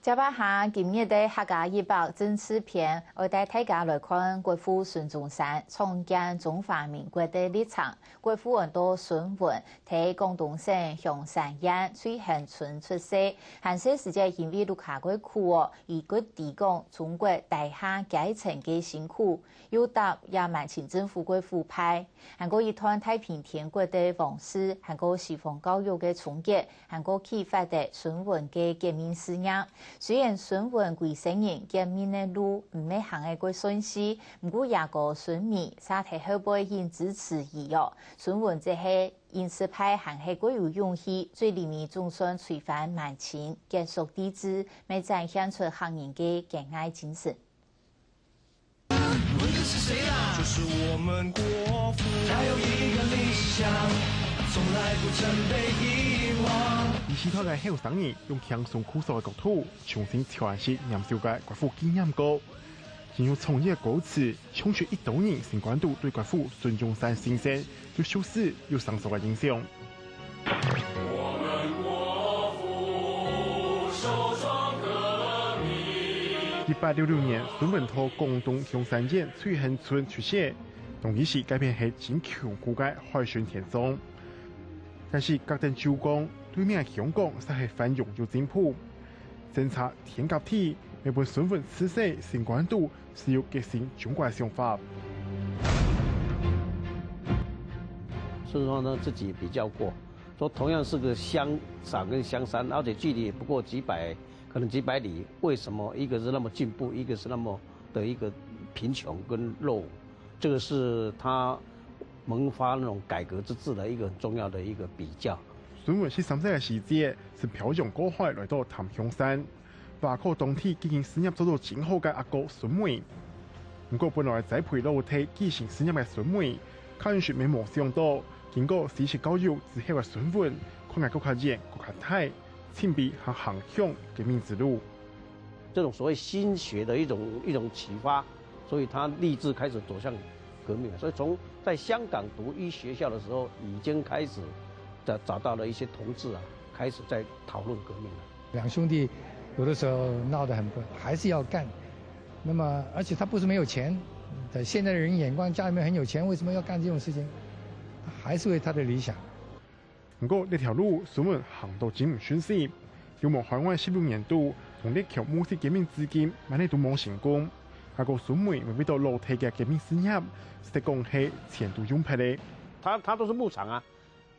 接巴下今日的客家一百正式篇，我带大家来看国父孙中山创建中华民国的立场。国父很多孙文在广东省香山县翠恒村出世，汉世时节因为卢卡过苦哦，以个提供中国大下阶层的辛苦，又答也满清政府的腐败，韩国一团太平天国的王室，韩国西方教育的冲击，韩国启发的孙文的革命事业。虽然孙文归承认革命的路唔係行得過順遂，不過也個孫兒沙提後輩因支持伊哦。孫文這係因此派行係過有勇氣，最裡面總算推翻滿清，結束帝制，咪展現出行人嘅堅毅精神。就是我們國父，他有一個理想，從來不曾被遺忘。其他嘅後生人用輕鬆酷爽嘅角度，重新詮釋年少嘅國父紀念歌，形容創意嘅歌詞，唱出一多年新關渡對國父孫中山先生對歷史有深受嘅影響。我們國父首創革命。1866年，孫文到廣東香山縣翠恒村出世，當時是改編係真窮苦嘅海順田莊，但是各等周公。對面香港實係繁榮又進步，政策天甲體，每本孫文此世新關渡是有革新中國想法。所以說呢，自己比較過，說同樣是個香山跟香山，而且距離不過可能幾百里，為什麼一個是那麼進步，一個是那麼的一個貧窮跟落伍？這個是他萌發那種改革之治的一個很重要的一個比較。孫文13歲嘅時節，是漂洋過海來到潭香山，話靠當地經營事業做到真好嘅阿哥孫文。不過本來栽培老體繼承事業嘅孫文，靠人說未冇想到，經過私設教育之後嘅孫文，看下國家嚴、國家大，親筆和航向革命之路。這種所謂新學的一種啟發，所以他立志開始走向革命。所以從在香港讀醫學校的時候，已經開始。找到了一些同志啊，開始在討論革命了。兩兄弟有的時候鬧得很不，還是要幹。那麼，而且他不是沒有錢，在現在的人眼光，家裏面很有錢，為什麼要幹這種事情？他還是為他的理想。不過呢條路，孫文行到真唔順遂，要望海灣16年度同列強母系革命資金，萬里都冇成功。下個孫文為到老體嘅革命事業，實講係前途擁迫的。他都是牧場啊。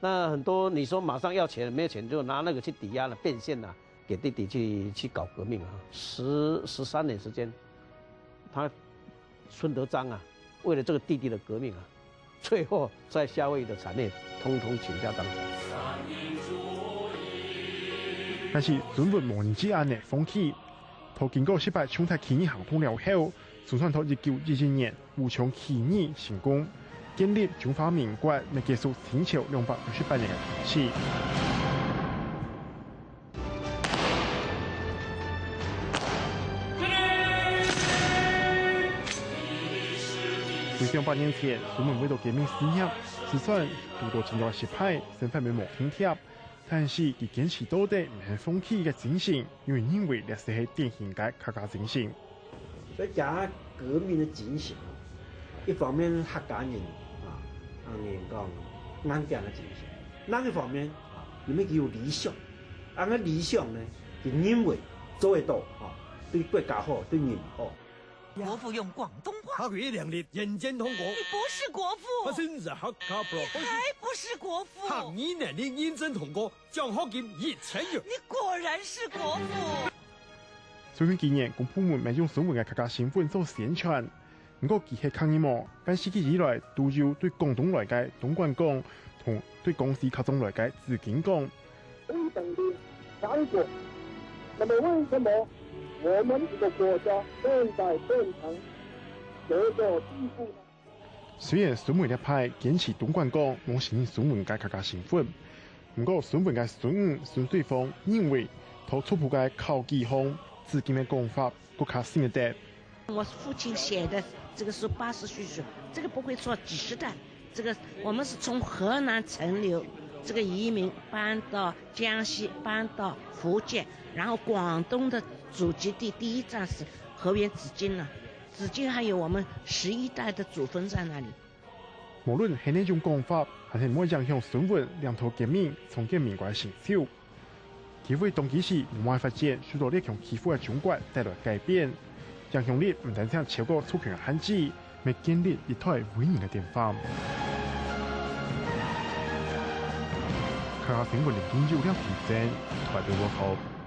那很多你說馬上要錢，沒有錢就拿那個去抵押了，變現了，給弟弟去搞革命啊！13年時間，他孫德章啊，為了這個弟弟的革命啊，最後在夏威夷的產業通通傾家蕩產。但是孫文無人之案嘅放棄，他經過失敗衝太起義行動了後，總算到1922年武昌起義成功。建立中華民國，未結束清朝268年嘅統治。回想8年前，孫文為到革命事業，就算遇到重大失敗，身份未冇拼貼，但是佢堅持到底，唔係放棄嘅精神，因為認為歷史係典型嘅客家精神。所以講革命嘅精神，一方面客家人。人講硬頸嘅精神，另一方面你們有理想，個理想呢，就認為做得到啊，對國家好，對人好。國父用廣東話，他佢2列認真通過。你不是國父，我真是客家不。還不是國父。行2年認真通過，獎學金1000元。你果然是國父。雖然今年公部門未用孫文嘅客家身份做宣傳。不過，佢係抗議嘛，半世紀以來都有對廣東來嘅東莞港同對廣西客中來嘅紫荊港。非等於三國，那麼為什麼我們這個國家現在變成這個地步呢？雖然孫文一派堅持東莞港冇承認孫文嘅客家身份，不過孫文嘅孫吳孫瑞芳認為，他初步嘅考技項、紫荊嘅講法更加新一啲。我父親寫的這個是80歲，這個不會錯幾十代。這個我們是從河南陳留这个移民搬到江西，搬到福建，然后广东的祖籍地第一站是河源紫荆了，紫荆还有我们11代的祖坟在那里。无论是哪种讲法，还是冇影响孙文两头革命重建民国成就。其为当其时文化发展受到列强欺负的中国带来改变，影响力唔单止超过主权的限制，咪建立一台伟人的典范。看下新闻的研究了提升，台北我好。